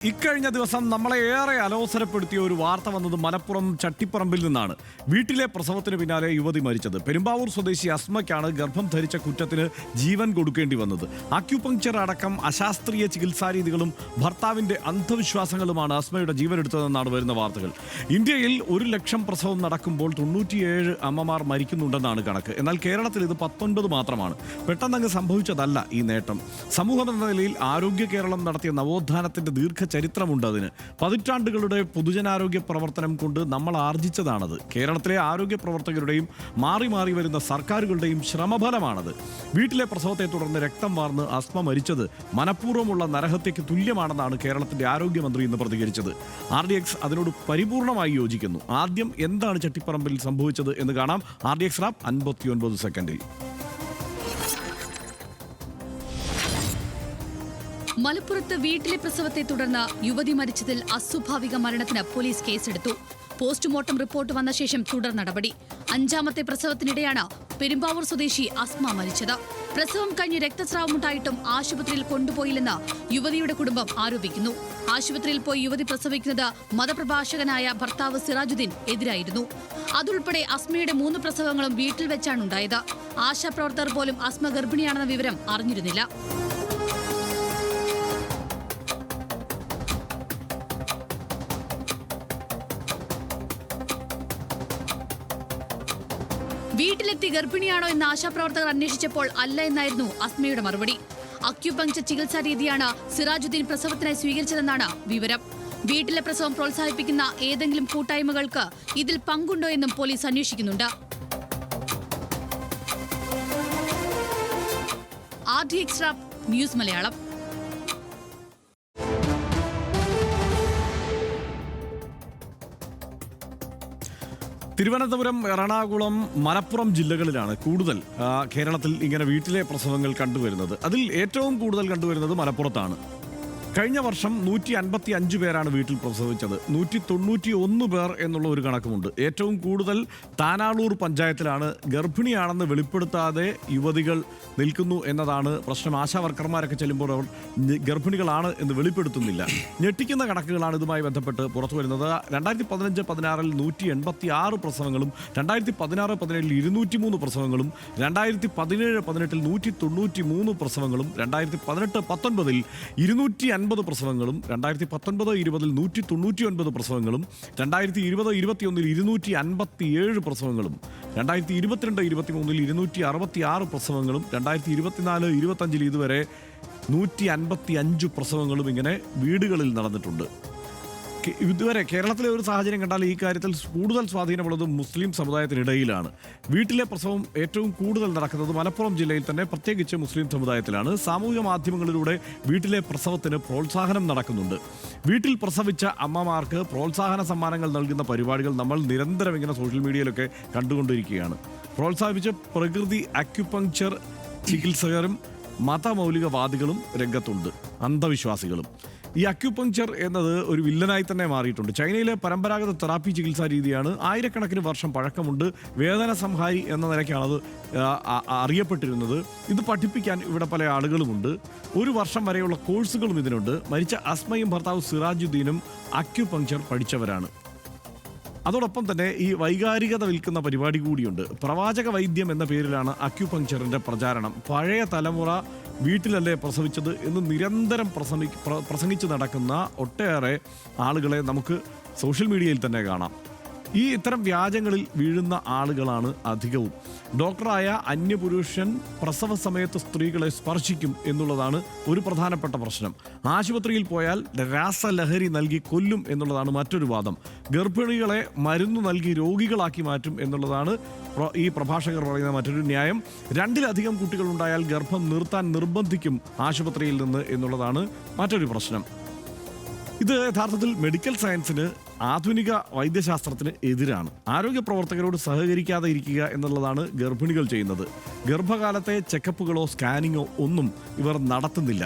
ഇക്കഴിഞ്ഞ ദിവസം നമ്മളെ ഏറെ അലോസരപ്പെടുത്തിയ ഒരു വാർത്ത വന്നത് മലപ്പുറം ചട്ടിപ്പറമ്പിൽ നിന്നാണ്. വീട്ടിലെ പ്രസവത്തിന് പിന്നാലെ യുവതി മരിച്ചത്. പെരുമ്പാവൂർ സ്വദേശി അസ്മയ്ക്കാണ് ഗർഭം ധരിച്ച കുറ്റത്തിന് ജീവൻ കൊടുക്കേണ്ടി വന്നത്. അക്യുപങ്ക്ചർ അടക്കം അശാസ്ത്രീയ ചികിത്സാരീതികളും ഭർത്താവിന്റെ അന്ധവിശ്വാസങ്ങളുമാണ് അസ്മയുടെ ജീവനെടുത്തതെന്നാണ് വരുന്ന വാർത്തകൾ. ഇന്ത്യയിൽ 1,00,000 പ്രസവം നടക്കുമ്പോൾ 97 അമ്മമാർ മരിക്കുന്നുണ്ടെന്നാണ് കണക്ക്. എന്നാൽ കേരളത്തിൽ ഇത് 19 മാത്രമാണ്. പെട്ടെന്നങ്ങ് സംഭവിച്ചതല്ല ഈ നേട്ടം. സമൂഹം എന്ന നിലയിൽ ആരോഗ്യ കേരളം നടത്തിയ നവോത്ഥാനത്തിന്റെ ചരിത്രമുണ്ട്. അതിന് പതിറ്റാണ്ടുകളുടെ പൊതുജനാരോഗ്യ പ്രവർത്തനം കൊണ്ട് നമ്മൾ ആർജിച്ചതാണത്. കേരളത്തിലെ ആരോഗ്യ പ്രവർത്തകരുടെയും മാറി മാറി വരുന്ന സർക്കാരുകളുടെയും ശ്രമഫലമാണത്. വീട്ടിലെ പ്രസവത്തെ തുടർന്ന് രക്തം വാർന്ന് അസ്മ മരിച്ചത് മനഃപൂർവ്വമുള്ള നരഹത്യയ്ക്ക് തുല്യമാണെന്നാണ് കേരളത്തിന്റെ ആരോഗ്യമന്ത്രി ഇന്ന് പ്രതികരിച്ചത്. RDX അതിനോട് പരിപൂർണമായി യോജിക്കുന്നു. ആദ്യം എന്താണ് ചട്ടിപ്പറമ്പിൽ സംഭവിച്ചത് എന്ന് കാണാം. RDX റാപ്പ് 59 സെക്കൻഡിൽ. മലപ്പുറത്ത് വീട്ടിലെ പ്രസവത്തെ തുടർന്ന് യുവതി മരിച്ചതിൽ അസ്വാഭാവിക മരണത്തിന് പോലീസ് കേസെടുത്തു. പോസ്റ്റ്മോർട്ടം റിപ്പോർട്ട് വന്ന ശേഷം തുടർ നടപടി. 5ാമത്തെ പ്രസവത്തിനിടെയാണ് പെരുമ്പാവൂർ സ്വദേശി അസ്മ മരിച്ചത്. പ്രസവം കഴിഞ്ഞ് രക്തസ്രാവമുണ്ടായിട്ടും ആശുപത്രിയിൽ കൊണ്ടുപോയില്ലെന്ന് യുവതിയുടെ കുടുംബം ആരോപിക്കുന്നു. ആശുപത്രിയിൽ പോയി യുവതി പ്രസവിക്കുന്നത് മതപ്രഭാഷകനായ ഭർത്താവ് സിറാജുദ്ദീൻ എതിരായിരുന്നു. അതുൾപ്പെടെ അസ്മയുടെ 3 പ്രസവങ്ങളും വീട്ടിൽ വെച്ചാണ് ഉണ്ടായത്. ആശാപ്രവർത്തകർ പോലും അസ്മ ഗർഭിണിയാണെന്ന വിവരം അറിഞ്ഞിരുന്നില്ല. വീട്ടിലെത്തി ഗർഭിണിയാണോ എന്ന് ആശാപ്രവർത്തകർ അന്വേഷിച്ചപ്പോൾ അല്ല എന്നായിരുന്നു അസ്മയുടെ മറുപടി. അക്യുപങ്ക്ചർ ചികിത്സാ രീതിയാണ് സിറാജുദ്ദീൻ പ്രസവത്തിനായി സ്വീകരിച്ചതെന്നാണ് വിവരം. വീട്ടിലെ പ്രസവം പ്രോത്സാഹിപ്പിക്കുന്ന ഏതെങ്കിലും കൂട്ടായ്മകൾക്ക് ഇതിൽ പങ്കുണ്ടോ എന്നും പോലീസ് അന്വേഷിക്കുന്നുണ്ട്. RDX rap news Malayalam. Thiruvananthapuram, Ernakulam, Malappuram ജില്ലകളിലാണ് കൂടുതൽ കേരളത്തിൽ ഇങ്ങനെ വീട്ടിലെ പ്രസവങ്ങൾ കണ്ടുവരുന്നത്. അതിൽ ഏറ്റവും കൂടുതൽ കണ്ടുവരുന്നത് മലപ്പുറത്താണ്. കഴിഞ്ഞ വർഷം 155 പേരാണ് വീട്ടിൽ പ്രസവിച്ചത്. 191 പേർ എന്നുള്ള ഒരു കണക്കുമുണ്ട്. ഏറ്റവും കൂടുതൽ താനാളൂർ പഞ്ചായത്തിലാണ്. ഗർഭിണിയാണെന്ന് വെളിപ്പെടുത്താതെ യുവതികൾ നിൽക്കുന്നു എന്നതാണ് പ്രശ്നം. ആശാ വർക്കർമാരൊക്കെ ചെല്ലുമ്പോൾ അവർ ഗർഭിണികളാണ് എന്ന് വെളിപ്പെടുത്തുന്നില്ല. ഞെട്ടിക്കുന്ന കണക്കുകളാണ് ഇതുമായി ബന്ധപ്പെട്ട് പുറത്തു വരുന്നത്. 2015-16 186 പ്രസവങ്ങളും 2016-17 203 പ്രസവങ്ങളും 2017-18 193 പ്രസവങ്ങളും 2018-19 250 പ്രസവങ്ങളും 2019-20 199 പ്രസവങ്ങളും 2020-21 257 പ്രസവങ്ങളും 2022-23 266 പ്രസവങ്ങളും 2024-25 ഇതുവരെ 155 പ്രസവങ്ങളും ഇങ്ങനെ വീടുകളിൽ നടന്നിട്ടുണ്ട്. ഇതുവരെ കേരളത്തിലെ ഒരു സാഹചര്യം കണ്ടാൽ ഈ കാര്യത്തിൽ കൂടുതൽ സ്വാധീനമുള്ളത് മുസ്ലിം സമുദായത്തിനിടയിലാണ്. വീട്ടിലെ പ്രസവം ഏറ്റവും കൂടുതൽ നടക്കുന്നത് മലപ്പുറം ജില്ലയിൽ തന്നെ, പ്രത്യേകിച്ച് മുസ്ലിം സമുദായത്തിലാണ്. സാമൂഹിക മാധ്യമങ്ങളിലൂടെ വീട്ടിലെ പ്രസവത്തിന് പ്രോത്സാഹനം നടക്കുന്നുണ്ട്. വീട്ടിൽ പ്രസവിച്ച അമ്മമാർക്ക് പ്രോത്സാഹന സമ്മാനങ്ങൾ നൽകുന്ന പരിപാടികൾ നമ്മൾ നിരന്തരം ഇങ്ങനെ സോഷ്യൽ മീഡിയയിലൊക്കെ കണ്ടുകൊണ്ടിരിക്കുകയാണ്. പ്രോത്സാഹിപ്പിച്ച് പ്രകൃതി അക്യുപങ്ക്ചർ ചികിത്സകരും മതമൗലികവാദികളും രംഗത്തുണ്ട്, അന്ധവിശ്വാസികളും. ഈ അക്യുപങ്ക്ചർ എന്നത് ഒരു വില്ലനായി തന്നെ മാറിയിട്ടുണ്ട്. ചൈനയിലെ പരമ്പരാഗത തെറാപ്പി ചികിത്സാ രീതിയാണ്. ആയിരക്കണക്കിന് വർഷം പഴക്കമുണ്ട്. വേദന സംഹാരി എന്ന നിലയ്ക്കാണത് അറിയപ്പെട്ടിരുന്നത്. ഇത് പഠിപ്പിക്കാൻ ഇവിടെ പല ആളുകളുമുണ്ട്. 1 വർഷം വരെയുള്ള കോഴ്സുകളും ഇതിനുണ്ട്. മരിച്ച അസ്മയും ഭർത്താവ് സിറാജുദ്ദീനും അക്യുപങ്ക്ചർ പഠിച്ചവരാണ്. അതോടൊപ്പം തന്നെ ഈ വൈകാരികത വിൽക്കുന്ന പരിപാടി കൂടിയുണ്ട്. പ്രവാചക വൈദ്യം എന്ന പേരിലാണ് അക്യുപങ്ക്ചറിൻ്റെ പ്രചാരണം. പഴയ തലമുറ വീട്ടിലല്ലേ പ്രസവിച്ചത് എന്ന് നിരന്തരം പ്രസംഗിച്ച് നടക്കുന്ന ഒട്ടേറെ ആളുകളെ നമുക്ക് സോഷ്യൽ മീഡിയയിൽ തന്നെ കാണാം. ഇത്തരം വ്യാജങ്ങളിൽ വീഴുന്ന ആളുകളാണ് അധികവും. ഡോക്ടറായ അന്യപുരുഷൻ പ്രസവ സമയത്ത് സ്ത്രീകളെ സ്പർശിക്കും എന്നുള്ളതാണ് ഒരു പ്രധാനപ്പെട്ട പ്രശ്നം. ആശുപത്രിയിൽ പോയാൽ രാസലഹരി നൽകി കൊല്ലും എന്നുള്ളതാണ് മറ്റൊരു വാദം. ഗർഭിണികളെ മരുന്ന് നൽകി രോഗികളാക്കി മാറ്റും എന്നുള്ളതാണ് ഈ പ്രഭാഷകർ പറയുന്ന മറ്റൊരു ന്യായം. 2-ലധികം കുട്ടികളുണ്ടായാൽ ഗർഭം നിർത്താൻ നിർബന്ധിക്കും ആശുപത്രിയിൽ നിന്ന് എന്നുള്ളതാണ് മറ്റൊരു പ്രശ്നം. ഇത് യഥാർത്ഥത്തിൽ മെഡിക്കൽ സയൻസിന്, ആധുനിക വൈദ്യശാസ്ത്രത്തിന് എതിരാണ്. ആരോഗ്യ പ്രവർത്തകരോട് സഹകരിക്കാതെ ഇരിക്കുക എന്നുള്ളതാണ് ഗർഭിണികൾ ചെയ്യുന്നത്. ഗർഭകാലത്തെ ചെക്കപ്പുകളോ സ്കാനിങ്ങോ ഒന്നും ഇവർ നടത്തുന്നില്ല.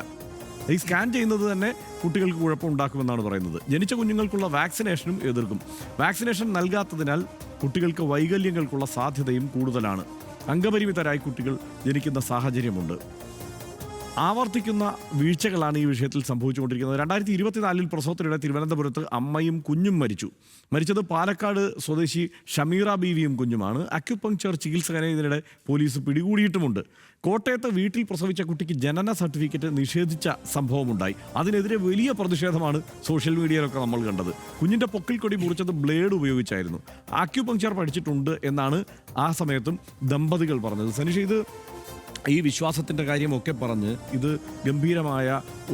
ഈ സ്കാൻ ചെയ്യുന്നത് തന്നെ കുട്ടികൾക്ക് കുഴപ്പമുണ്ടാക്കുമെന്നാണ് പറയുന്നത്. ജനിച്ച കുഞ്ഞുങ്ങൾക്കുള്ള വാക്സിനേഷനും എതിർക്കും. വാക്സിനേഷൻ നൽകാത്തതിനാൽ കുട്ടികൾക്ക് വൈകല്യങ്ങൾക്കുള്ള സാധ്യതയും കൂടുതലാണ്. അംഗപരിമിതരായി കുട്ടികൾ ജനിക്കുന്ന സാഹചര്യമുണ്ട്. ആവർത്തിക്കുന്ന വീഴ്ചകളാണ് ഈ വിഷയത്തിൽ സംഭവിച്ചുകൊണ്ടിരിക്കുന്നത്. 2024 പ്രസവത്തിനിടെ തിരുവനന്തപുരത്ത് അമ്മയും കുഞ്ഞും മരിച്ചത് പാലക്കാട് സ്വദേശി ഷമീറ ബീവിയും കുഞ്ഞുമാണ്. അക്യുപങ്ക്ചർ ചികിത്സകനെ ഇതിനിടെ പോലീസ് പിടികൂടിയിട്ടുമുണ്ട്. കോട്ടയത്ത് വീട്ടിൽ പ്രസവിച്ച കുട്ടിക്ക് ജനന സർട്ടിഫിക്കറ്റ് നിഷേധിച്ച സംഭവമുണ്ടായി. അതിനെതിരെ വലിയ പ്രതിഷേധമാണ് സോഷ്യൽ മീഡിയയിലൊക്കെ നമ്മൾ കണ്ടത്. കുഞ്ഞിൻ്റെ പൊക്കിൽ കൊടി മുറിച്ചത് ബ്ലേഡ് ഉപയോഗിച്ചായിരുന്നു. അക്യുപങ്ക്ചർ പഠിച്ചിട്ടുണ്ട് എന്നാണ് ആ സമയത്തും ദമ്പതികൾ പറഞ്ഞത്. സനീഷ്, ഇത് ഈ വിശ്വാസത്തിൻ്റെ കാര്യമൊക്കെ പറഞ്ഞ് ഇത് ഗംഭീരമായ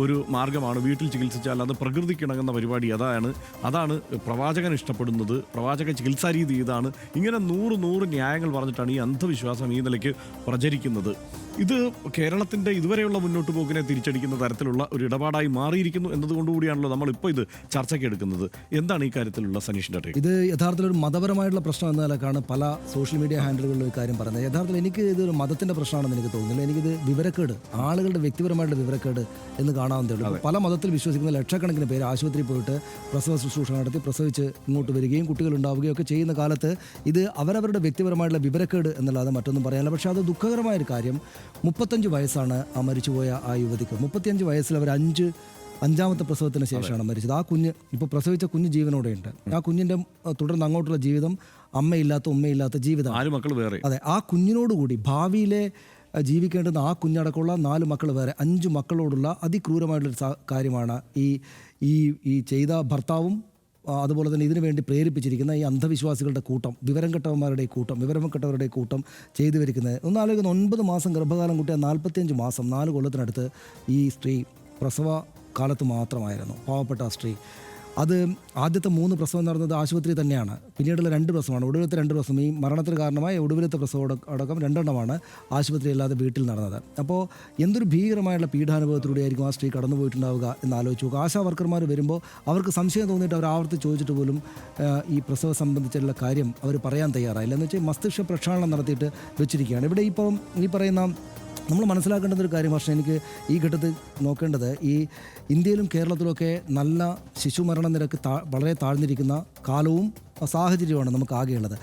ഒരു മാർഗമാണ്, വീട്ടിൽ ചികിത്സിച്ചാൽ അത് പ്രകൃതിക്കിണങ്ങുന്ന പരിപാടി അതാണ് പ്രവാചകൻ ഇഷ്ടപ്പെടുന്നത്, പ്രവാചക ചികിത്സാ രീതി ഇതാണ്, ഇങ്ങനെ 100 ന്യായങ്ങൾ പറഞ്ഞിട്ടാണ് ഈ അന്ധവിശ്വാസം ഈ നിലയ്ക്ക് പ്രചരിക്കുന്നത്. ഇത് കേരളത്തിൻ്റെ ഇതുവരെയുള്ള മുന്നോട്ട് പോക്കിനെ തിരിച്ചടിക്കുന്ന തരത്തിലുള്ള ഒരു ഇടപാടായി മാറിയിരിക്കുന്നു എന്നതുകൊണ്ടുകൂടിയാണല്ലോ നമ്മളിപ്പോൾ ഇത് ചർച്ചയ്ക്ക് എടുക്കുന്നത്. എന്താണ് ഈ കാര്യത്തിലുള്ള സനീഷിൻ്റെ ടേക്ക്? ഇത് യഥാർത്ഥത്തിൽ ഒരു മതപരമായിട്ടുള്ള പ്രശ്നം എന്ന നിലക്കാണ് പല സോഷ്യൽ മീഡിയ ഹാൻഡിലുകളിലും ഈ കാര്യം പറയുന്നത്. യഥാർത്ഥത്തിൽ എനിക്ക് ഇതൊരു മതത്തിൻ്റെ പ്രശ്നമാണെന്ന് എനിക്ക് തോന്നുന്നില്ല. എനിക്കിത് വിവരക്കേട്, ആളുകളുടെ വ്യക്തിപരമായിട്ടുള്ള വിവരക്കേട് എന്ന് കാണാവുന്നതേ ഉള്ളൂ. പല മതത്തിൽ വിശ്വസിക്കുന്ന ലക്ഷക്കണക്കിന് പേര് ആശുപത്രിയിൽ പോയിട്ട് പ്രസവ ശുശ്രൂഷ നടത്തി പ്രസവിച്ച് ഇങ്ങോട്ട് വരികയും കുട്ടികൾ ഉണ്ടാവുകയും ഒക്കെ ചെയ്യുന്ന കാലത്ത് ഇത് അവരവരുടെ വ്യക്തിപരമായിട്ടുള്ള വിവരക്കേട് എന്നല്ലാതെ മറ്റൊന്നും പറയാനില്ല. പക്ഷേ അത് ദുഃഖകരമായൊരു കാര്യം, 35 വയസ്സാണ് ആ മരിച്ചുപോയ ആ യുവതിക്ക്. 35 വയസ്സിൽ അവർ അഞ്ചാമത്തെ പ്രസവത്തിന് ശേഷമാണ് മരിച്ചത്. ആ കുഞ്ഞ് ഇപ്പോൾ പ്രസവിച്ച കുഞ്ഞ് ജീവനോടെയുണ്ട്. ആ കുഞ്ഞിൻ്റെ തുടർന്ന് അങ്ങോട്ടുള്ള ജീവിതം അമ്മയില്ലാത്ത ഉമ്മയില്ലാത്ത ജീവിതം. 4 മക്കൾ വേറെ. അതെ, ആ കുഞ്ഞിനോടുകൂടി ഭാവിയിലെ ജീവിക്കേണ്ടുന്ന ആ കുഞ്ഞടക്കമുള്ള 4 മക്കൾ വേറെ, 5 മക്കളോടുള്ള അതിക്രൂരമായിട്ടുള്ളൊരു കാര്യമാണ് ഈ ചെയ്ത ഭർത്താവും അതുപോലെ തന്നെ ഇതിനു വേണ്ടി പ്രേരിപ്പിച്ചിരിക്കുന്ന ഈ അന്ധവിശ്വാസികളുടെ കൂട്ടം, വിവരം കെട്ടവരുടെ കൂട്ടം ചെയ്തു വരിക്കുന്നത്. ഒന്നാലോചിക്കുന്ന 9 മാസം ഗർഭകാലം കൂട്ടിയ 45 മാസം, 4 കൊല്ലത്തിനടുത്ത് ഈ സ്ത്രീ പ്രസവ കാലത്ത് മാത്രമായിരുന്നു. പാവപ്പെട്ട ആ സ്ത്രീ അത് ആദ്യത്തെ 3 പ്രസവം നടന്നത് ആശുപത്രി തന്നെയാണ്. പിന്നീടുള്ള 2 പ്രസവമാണ്, ഒടുവിലത്തെ 2 പ്രസവം, ഈ മരണത്തിന് കാരണമായ ഒടുവിലത്തെ പ്രസവം അടക്കം 2 എണ്ണമാണ് ആശുപത്രി അല്ലാതെ വീട്ടിൽ നടന്നത്. അപ്പോൾ എന്തൊരു ഭീകരമായുള്ള പീഡാനുഭവത്തിലൂടെ ആയിരിക്കും ആ സ്ത്രീ കടന്നു പോയിട്ടുണ്ടാവുക എന്ന് ആലോചിച്ച് നോക്കുക. ആശാ വർക്കർമാർ വരുമ്പോൾ അവർക്ക് സംശയം തോന്നിയിട്ട് അവർ ആവർത്തി ചോദിച്ചിട്ട് പോലും ഈ പ്രസവം സംബന്ധിച്ചുള്ള കാര്യം അവർ പറയാൻ തയ്യാറായില്ല. എന്ന് വെച്ചാൽ മസ്തിഷ്ക പ്രക്ഷാളനം നടത്തിയിട്ട് വെച്ചിരിക്കുകയാണ്. ഇവിടെ ഇപ്പം ഈ പറയുന്ന നമ്മൾ മനസ്സിലാക്കേണ്ടതൊരു കാര്യം, പക്ഷേ എനിക്ക് ഈ ഘട്ടത്തിൽ നോക്കേണ്ടത്, ഈ ഇന്ത്യയിലും കേരളത്തിലുമൊക്കെ നല്ല ശിശുമരണ നിരക്ക് വളരെ താഴ്ന്നിരിക്കുന്ന കാലവും സാഹചര്യമാണ് നമുക്ക് ആകെയുള്ളത്.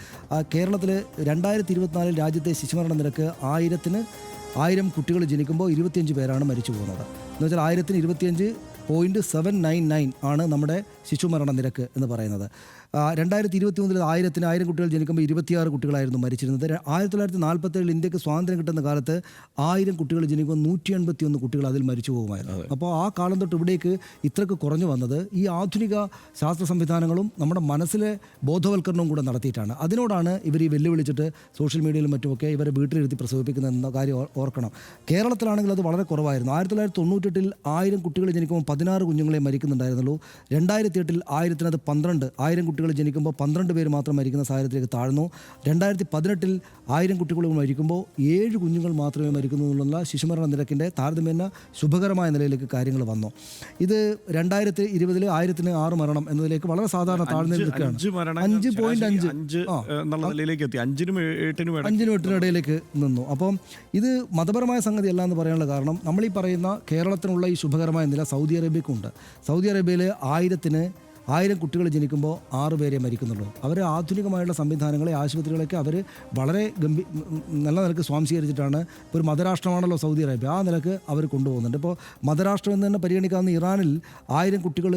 കേരളത്തിൽ 2024 രാജ്യത്തെ ശിശുമരണ നിരക്ക് 1000 കുട്ടികൾ ജനിക്കുമ്പോൾ 25 പേരാണ് മരിച്ചു പോകുന്നത്. എന്ന് വെച്ചാൽ 1000-ന് 25.799 ആണ് നമ്മുടെ ശിശുമരണ നിരക്ക് എന്ന് പറയുന്നത്. 2021 1000 കുട്ടികൾ ജനിക്കുമ്പോൾ 26 കുട്ടികളായിരുന്നു മരിച്ചിരുന്നത്. 1947 ഇന്ത്യക്ക് സ്വാതന്ത്ര്യം കിട്ടുന്ന കാലത്ത് 1000 കുട്ടികൾ ജനിക്കുമ്പോൾ 181 കുട്ടികൾ അതിൽ മരിച്ചു പോകുമായിരുന്നു. അപ്പോൾ ആ കാലം തൊട്ട് ഇവിടേക്ക് ഇത്രയ്ക്ക് കുറഞ്ഞു വന്നത് ഈ ആധുനിക ശാസ്ത്ര സംവിധാനങ്ങളും നമ്മുടെ മനസ്സിലെ ബോധവൽക്കരണവും കൂടെ നടത്തിയിട്ടാണ്. അതിനോടാണ് ഇവർ ഈ വെല്ലുവിളിച്ചിട്ട് സോഷ്യൽ മീഡിയയിലും മറ്റുമൊക്കെ ഇവരെ വീട്ടിലിരുത്തി പ്രസവിപ്പിക്കുന്ന എന്ന കാര്യം ഓർക്കണം. കേരളത്തിലാണെങ്കിൽ അത് വളരെ കുറവായിരുന്നു. 1998 1000 കുട്ടികൾ ജനിക്കുമ്പോൾ 16 കുഞ്ഞുങ്ങളെ മരിക്കുന്നുണ്ടായിരുന്നുള്ളൂ. 2008 1000-ന് 12, 1000 കുട്ടികൾ ജനിക്കുമ്പോൾ 12 പേര് മാത്രം മരിക്കുന്ന സാഹചര്യത്തിലേക്ക് താഴ്ന്നു. 2018 1000 കുട്ടികൾ മരിക്കുമ്പോൾ 7 കുഞ്ഞുങ്ങൾ മാത്രമേ മരിക്കുന്നു എന്നുള്ള ശിശുമരണ നിരക്കിൻ്റെ താരതമ്യേന ശുഭകരമായ നിലയിലേക്ക് കാര്യങ്ങൾ വന്നു. ഇത് 2020 1000-ന് 6 മരണം എന്നതിലേക്ക് വളരെ സാധാരണ താഴ്ന്നു നിൽക്കുകയാണ്. 5.5 ഇടയിലേക്ക് നിന്നു. അപ്പം ഇത് മതപരമായ സംഗതി അല്ല എന്ന് പറയാനുള്ള കാരണം, നമ്മൾ ഈ പറയുന്ന കേരളത്തിനുള്ള ഈ ശുഭകരമായ നില സൗദി അറേബ്യക്കുണ്ട്. സൗദി അറേബ്യയിൽ 1000 കുട്ടികൾ ജനിക്കുമ്പോൾ 6 പേരെ മരിക്കുന്നുള്ളൂ. അവർ ആധുനികമായുള്ള സംവിധാനങ്ങളെ, ആശുപത്രികളൊക്കെ അവർ വളരെ നല്ല നിലക്ക് സ്വാംശീകരിച്ചിട്ടാണ്. ഇപ്പോൾ ഒരു മതരാഷ്ട്രമാണല്ലോ സൗദി അറേബ്യ, ആ നിലക്ക് അവർ കൊണ്ടുപോകുന്നുണ്ട്. ഇപ്പോൾ മതരാഷ്ട്രം എന്ന് തന്നെ പരിഗണിക്കാവുന്ന ഇറാനിൽ 1000 കുട്ടികൾ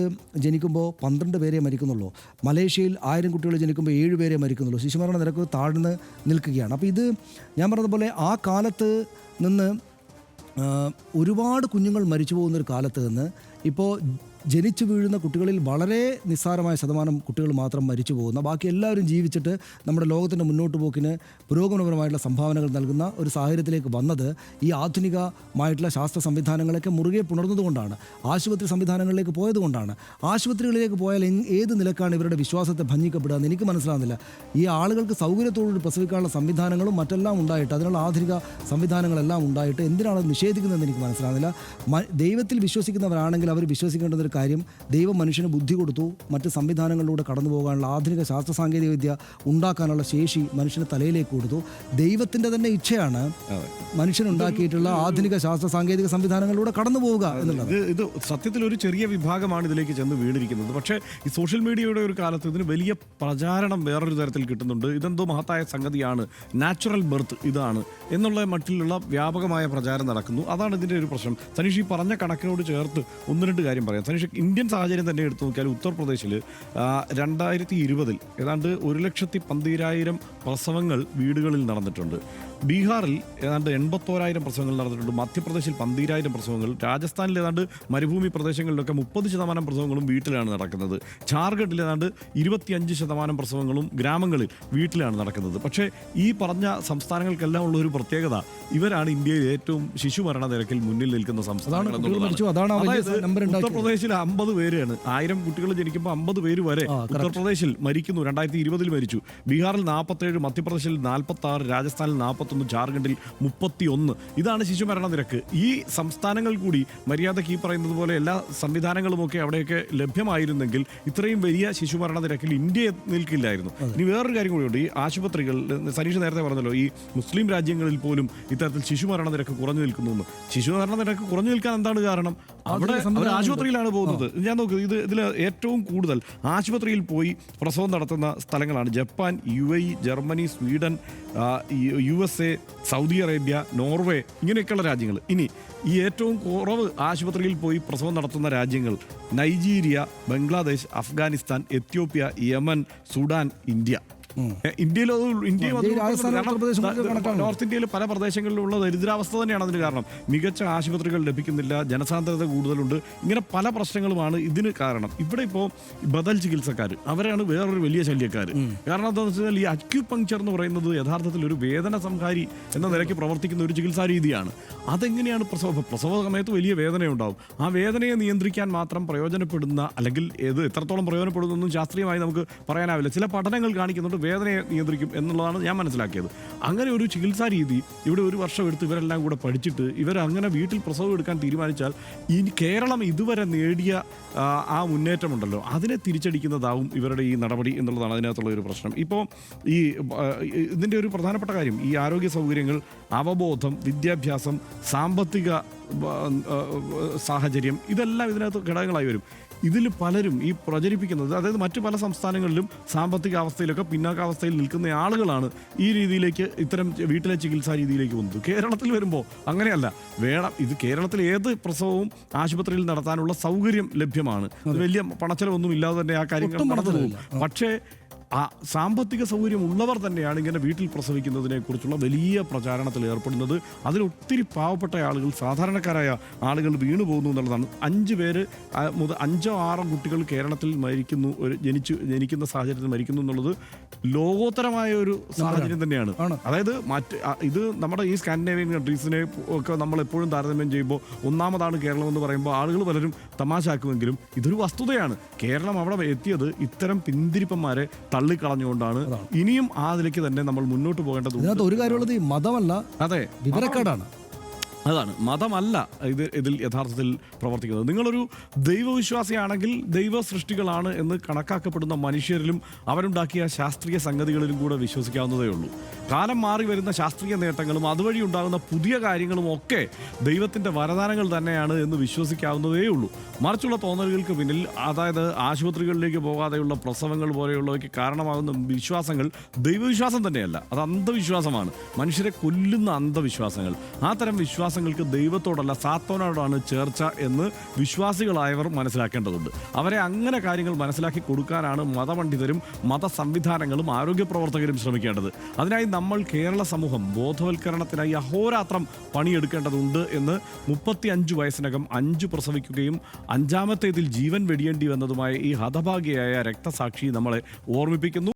ജനിക്കുമ്പോൾ 12 പേരെ മരിക്കുന്നുള്ളൂ. മലേഷ്യയിൽ 1000 കുട്ടികൾ ജനിക്കുമ്പോൾ 7 പേരെ മരിക്കുന്നുള്ളൂ. ശിശുമരണ നിരക്ക് താഴ്ന്ന് നിൽക്കുകയാണ്. അപ്പോൾ ഇത് ഞാൻ പറഞ്ഞതുപോലെ ആ കാലത്ത് നിന്ന് ഒരുപാട് കുഞ്ഞുങ്ങൾ മരിച്ചു പോകുന്നൊരു കാലത്ത് നിന്ന് ഇപ്പോൾ ജനിച്ചു വീഴുന്ന കുട്ടികളിൽ വളരെ നിസ്സാരമായ ശതമാനം കുട്ടികൾ മാത്രം മരിച്ചു പോകുന്ന, ബാക്കി എല്ലാവരും ജീവിച്ചിട്ട് നമ്മുടെ ലോകത്തിൻ്റെ മുന്നോട്ട് പോക്കിന് പുരോഗമനപരമായിട്ടുള്ള സംഭാവനകൾ നൽകുന്ന ഒരു സാഹചര്യത്തിലേക്ക് വന്നത് ഈ ആധുനികമായിട്ടുള്ള ശാസ്ത്ര സംവിധാനങ്ങളൊക്കെ മുറുകെ പുണർന്നതുകൊണ്ടാണ്, ആശുപത്രി സംവിധാനങ്ങളിലേക്ക് പോയതുകൊണ്ടാണ്. ആശുപത്രികളിലേക്ക് പോയാൽ ഏത് നിലക്കാണ് ഇവരുടെ വിശ്വാസത്തെ ഭഞ്ജിക്കപ്പെടുക എന്ന് എനിക്ക് മനസ്സിലാകുന്നില്ല. ഈ ആളുകൾക്ക് സൗകര്യത്തോടുകൂടി പ്രസവിക്കാനുള്ള സംവിധാനങ്ങളും മറ്റെല്ലാം ഉണ്ടായിട്ട്, അതിനുള്ള ആധുനിക സംവിധാനങ്ങളെല്ലാം ഉണ്ടായിട്ട് എന്തിനാണ് നിഷേധിക്കുന്നതെന്ന് എനിക്ക് മനസ്സിലാകുന്നില്ല. ദൈവത്തിൽ വിശ്വസിക്കുന്നവരാണെങ്കിൽ അവർ വിശ്വസിക്കേണ്ടത് ഒരു കാര്യം, ദൈവം മനുഷ്യന് ബുദ്ധി കൊടുത്തു, മറ്റ് സംവിധാനങ്ങളിലൂടെ കടന്നു പോകാനുള്ള ആധുനിക ശാസ്ത്ര സാങ്കേതിക വിദ്യ ഉണ്ടാക്കാനുള്ള ശേഷി മനുഷ്യന് തലയിലേക്ക് കൊടുത്തു. ദൈവത്തിൻ്റെ തന്നെ ഇച്ഛയാണ് മനുഷ്യനുണ്ടാക്കിയിട്ടുള്ള ആധുനിക ശാസ്ത്ര സാങ്കേതിക സംവിധാനങ്ങളിലൂടെ കടന്നു പോവുക എന്നുള്ളത്. ഇത് സത്യത്തിൽ ഒരു ചെറിയ വിഭാഗമാണ് ഇതിലേക്ക് ചെന്ന് വീണിരിക്കുന്നത്. പക്ഷേ ഈ സോഷ്യൽ മീഡിയയുടെ ഒരു കാലത്ത് ഇതിന് വലിയ പ്രചാരണം വേറൊരു തരത്തിൽ കിട്ടുന്നുണ്ട്. ഇതെന്തോ മഹത്തായ സംഗതിയാണ്, നാച്ചുറൽ ബർത്ത് ഇതാണ് എന്നുള്ള മട്ടിലുള്ള വ്യാപകമായ പ്രചാരം നടക്കുന്നു. അതാണ് ഇതിൻ്റെ ഒരു പ്രശ്നം. സനീഷ് ഈ പറഞ്ഞ കണക്കിനോട് ചേർത്ത് ഒന്ന് രണ്ട് കാര്യം പറയാം. സനീഷ്, ഇന്ത്യൻ സാഹചര്യം തന്നെ എടുത്തു നോക്കിയാൽ ഉത്തർപ്രദേശിൽ 2020 ഏതാണ്ട് 1,12,000 പ്രസവങ്ങൾ വീടുകളിൽ നടന്നിട്ടുണ്ട്. ബീഹാറിൽ ഏതാണ്ട് 81,000 പ്രസവങ്ങൾ നടന്നിട്ടുണ്ട്. മധ്യപ്രദേശിൽ 12,000 പ്രസവങ്ങൾ. രാജസ്ഥാനിൽ ഏതാണ്ട് മരുഭൂമി പ്രദേശങ്ങളിലൊക്കെ 30% പ്രസവങ്ങളും വീട്ടിലാണ് നടക്കുന്നത്. ഝാർഖണ്ഡിൽ ഏതാണ്ട് 25% പ്രസവങ്ങളും ഗ്രാമങ്ങളിൽ വീട്ടിലാണ് നടക്കുന്നത്. പക്ഷേ ഈ പറഞ്ഞ സംസ്ഥാനങ്ങൾക്കെല്ലാം ഉള്ള ഒരു പ്രത്യേകത, ഇവരാണ് ഇന്ത്യയിൽ ഏറ്റവും ശിശുമരണ നിരക്കിൽ മുന്നിൽ നിൽക്കുന്ന സംസ്ഥാനങ്ങൾ എന്നുള്ളതാണ്. അതായത് ഉത്തർപ്രദേശിൽ 50 പേരാണ്, 1000 കുട്ടികൾ ജനിക്കുമ്പോൾ 50 പേര് വരെ ഉത്തർപ്രദേശിൽ മരിക്കുന്നു. 2020 മരിച്ചു. ബീഹാറിൽ 47, മധ്യപ്രദേശിൽ 46, രാജസ്ഥാനിൽ 41, ഝാർഖണ്ഡിൽ 31. ഇതാണ് ശിശുമരണ നിരക്ക്. ഈ സംസ്ഥാനങ്ങൾ കൂടി മര്യാദയ്ക്ക് ഈ പറയുന്നത് പോലെ എല്ലാ സംവിധാനങ്ങളുമൊക്കെ അവിടെയൊക്കെ ലഭ്യമായിരുന്നെങ്കിൽ ഇത്രയും വലിയ ശിശുമരണ നിരക്കിൽ ഇന്ത്യ നിൽക്കില്ലായിരുന്നു. ഇനി വേറൊരു കാര്യം കൂടിയുണ്ട്. ഈ ആശുപത്രികൾ, സനീഷ് നേരത്തെ പറഞ്ഞല്ലോ, ഈ മുസ്ലിം രാജ്യങ്ങളിൽ പോലും ഇത്തരത്തിൽ ശിശുമരണ നിരക്ക് കുറഞ്ഞു നിൽക്കുന്നു. ശിശുമരണ നിരക്ക് കുറഞ്ഞു നിൽക്കാൻ എന്താണ് കാരണം? അവിടെ ആശുപത്രിയിലാണ് പോകുന്നത്. ഞാൻ നോക്കൂ, ഇതിൽ ഏറ്റവും കൂടുതൽ ആശുപത്രിയിൽ പോയി പ്രസവം നടത്തുന്ന സ്ഥലങ്ങളാണ് Japan, UAE, Germany, Sweden, USA, Saudi Arabia, Norway, ഇങ്ങനെയൊക്കെയുള്ള രാജ്യങ്ങൾ. ഇനി ഈ ഏറ്റവും കുറവ് ആശുപത്രിയിൽ പോയി പ്രസവം നടത്തുന്ന രാജ്യങ്ങൾ Nigeria, Bangladesh, Afghanistan, Ethiopia, Yemen, Sudan, India. North ഇന്ത്യയിൽ പല പ്രദേശങ്ങളിലുള്ള ദരിദ്രാവസ്ഥ തന്നെയാണ് അതിന് കാരണം. മികച്ച ആശുപത്രികൾ ലഭിക്കുന്നില്ല, ജനസാന്ദ്രത കൂടുതലുണ്ട്, ഇങ്ങനെ പല പ്രശ്നങ്ങളുമാണ് ഇതിന് കാരണം. ഇവിടെ ഇപ്പോൾ ബദൽ ചികിത്സക്കാർ, അവരാണ് വേറൊരു വലിയ ശല്യക്കാർ. കാരണം എന്താണെന്ന് വെച്ചാൽ ഈ അക്യുപങ്ക്ചർ എന്ന് പറയുന്നത് യഥാർത്ഥത്തിൽ ഒരു വേദന സംഹാരി എന്ന നിലയ്ക്ക് പ്രവർത്തിക്കുന്ന ഒരു ചികിത്സാ രീതിയാണ്. അതെങ്ങനെയാണ് പ്രസവ സമയത്ത് വലിയ വേദനയുണ്ടാവും. ആ വേദനയെ നിയന്ത്രിക്കാൻ മാത്രം പ്രയോജനപ്പെടുന്ന, അല്ലെങ്കിൽ ഇത് എത്രത്തോളം പ്രയോജനപ്പെടുന്നൊന്നും ശാസ്ത്രീയമായി നമുക്ക് പറയാനാവില്ല. ചില പഠനങ്ങൾ കാണിക്കുന്നുണ്ട് വേദനയെ നിയന്ത്രിക്കും എന്നുള്ളതാണ് ഞാൻ മനസ്സിലാക്കിയത്. അങ്ങനെ ഒരു ചികിത്സാ രീതി ഇവിടെ 1 വർഷം എടുത്ത് ഇവരെല്ലാം കൂടെ പഠിച്ചിട്ട് ഇവരങ്ങനെ വീട്ടിൽ പ്രസവം എടുക്കാൻ തീരുമാനിച്ചാൽ ഇനി കേരളം ഇതുവരെ നേടിയ ആ മുന്നേറ്റമുണ്ടല്ലോ, അതിനെ തിരിച്ചടിക്കുന്നതാവും ഇവരുടെ ഈ നടപടി എന്നുള്ളതാണ് അതിനകത്തുള്ള ഒരു പ്രശ്നം. ഇപ്പോൾ ഈ ഇതിൻ്റെ ഒരു പ്രധാനപ്പെട്ട കാര്യം ഈ ആരോഗ്യ സൗകര്യങ്ങൾ, അവബോധം, വിദ്യാഭ്യാസം, സാമ്പത്തിക സാഹചര്യം, ഇതെല്ലാം ഇതിനകത്ത് ഘടകങ്ങളായി വരും. ഇതിൽ പലരും ഈ പ്രചരിപ്പിക്കുന്നത്, അതായത് മറ്റു പല സംസ്ഥാനങ്ങളിലും സാമ്പത്തിക അവസ്ഥയിലൊക്കെ പിന്നാക്കാവസ്ഥയിൽ നിൽക്കുന്ന ആളുകളാണ് ഈ രീതിയിലേക്ക്, ഇത്തരം വീട്ടിലെ ചികിത്സാ രീതിയിലേക്ക് വന്നത്. കേരളത്തിൽ വരുമ്പോൾ അങ്ങനെയല്ല. ഇത് കേരളത്തിൽ ഏത് പ്രസവവും ആശുപത്രിയിൽ നടത്താനുള്ള സൗകര്യം ലഭ്യമാണ്. വലിയ പണച്ചെലവൊന്നും ഇല്ലാതെ തന്നെ ആ കാര്യങ്ങൾ നടന്നു പോകും. പക്ഷേ ആ സാമ്പത്തിക സൗകര്യം ഉള്ളവർ തന്നെയാണ് ഇങ്ങനെ വീട്ടിൽ പ്രസവിക്കുന്നതിനെ കുറിച്ചുള്ള വലിയ പ്രചാരണത്തിൽ ഏർപ്പെടുന്നത്. അതിൽ ഒത്തിരി പാവപ്പെട്ട ആളുകൾ, സാധാരണക്കാരായ ആളുകൾ വീണു പോകുന്നു എന്നുള്ളതാണ്. 5 പേര് മുതൽ 5 or 6 കുട്ടികൾ കേരളത്തിൽ മരിക്കുന്നു, ജനിക്കുന്ന സാഹചര്യത്തിൽ മരിക്കുന്നു എന്നുള്ളത് ലോകോത്തരമായ ഒരു സാഹചര്യം തന്നെയാണ്. അതായത് ഇത് നമ്മുടെ ഈ സ്കാൻഡിനേവിയൻ കൺട്രീസിനെ ഒക്കെ നമ്മൾ എപ്പോഴും താരതമ്യം ചെയ്യുമ്പോൾ ഒന്നാമതാണ് കേരളം എന്ന് പറയുമ്പോൾ ആളുകൾ പലരും തമാശാക്കുമെങ്കിലും ഇതൊരു വസ്തുതയാണ്. കേരളം അവിടെ എത്തിയത് ഇത്തരം പിന്തിരിപ്പന്മാരെ തള്ളിക്കളഞ്ഞുകൊണ്ടാണ്. ഇനിയും ആ നിലയ്ക്ക് തന്നെ നമ്മൾ മുന്നോട്ട് പോകേണ്ടതുണ്ട്. ഒരു കാര്യമുള്ളത് മതമല്ല, അതെ, വിവരക്കേടാണ്. അതാണ്, മതമല്ല ഇതിൽ യഥാർത്ഥത്തിൽ പ്രവർത്തിക്കുന്നത്. നിങ്ങളൊരു ദൈവവിശ്വാസിയാണെങ്കിൽ ദൈവ സൃഷ്ടികളാണ് എന്ന് കണക്കാക്കപ്പെടുന്ന മനുഷ്യരിലും അവരുണ്ടാക്കിയ ശാസ്ത്രീയ സംഗതികളിലും കൂടെ വിശ്വസിക്കാവുന്നതേ ഉള്ളൂ. കാലം മാറി വരുന്ന ശാസ്ത്രീയ നേട്ടങ്ങളും അതുവഴി ഉണ്ടാകുന്ന പുതിയ കാര്യങ്ങളും ഒക്കെ ദൈവത്തിൻ്റെ വരദാനങ്ങൾ തന്നെയാണ് എന്ന് വിശ്വസിക്കാവുന്നതേ ഉള്ളൂ. മറിച്ചുള്ള തോന്നലുകൾക്ക് പിന്നിൽ, അതായത് ആശുപത്രികളിലേക്ക് പോകാതെയുള്ള പ്രസവങ്ങൾ പോലെയുള്ളവയ്ക്ക് കാരണമാകുന്ന വിശ്വാസങ്ങൾ ദൈവവിശ്വാസം തന്നെയല്ല, അത് അന്ധവിശ്വാസമാണ്. മനുഷ്യരെ കൊല്ലുന്ന അന്ധവിശ്വാസങ്ങൾ. ആ തരം വിശ്വാസങ്ങൾക്ക് ദൈവത്തോടല്ല സാത്താനോടാണ് ചേർച്ച എന്ന് വിശ്വാസികളായവർ മനസ്സിലാക്കേണ്ടതുണ്ട്. അവരെ അങ്ങനെ കാര്യങ്ങൾ മനസ്സിലാക്കി കൊടുക്കാനാണ് മതപണ്ഡിതരും മതസംവിധാനങ്ങളും ആരോഗ്യ പ്രവർത്തകരും ശ്രമിക്കേണ്ടത്. അതിനായി നമ്മൾ കേരള സമൂഹം ബോധവൽക്കരണത്തിനായി അഹോരാത്രം പണിയെടുക്കേണ്ടതുണ്ട് എന്ന് 35 വയസ്സിനകം 5 പ്രസവിക്കുകയും 5ാമത്തേതിൽ ജീവൻ വെടിയേണ്ടി വന്നതുമായ ഈ ഹതഭാഗ്യയായ രക്തസാക്ഷി നമ്മളെ ഓർമ്മിപ്പിക്കുന്നു.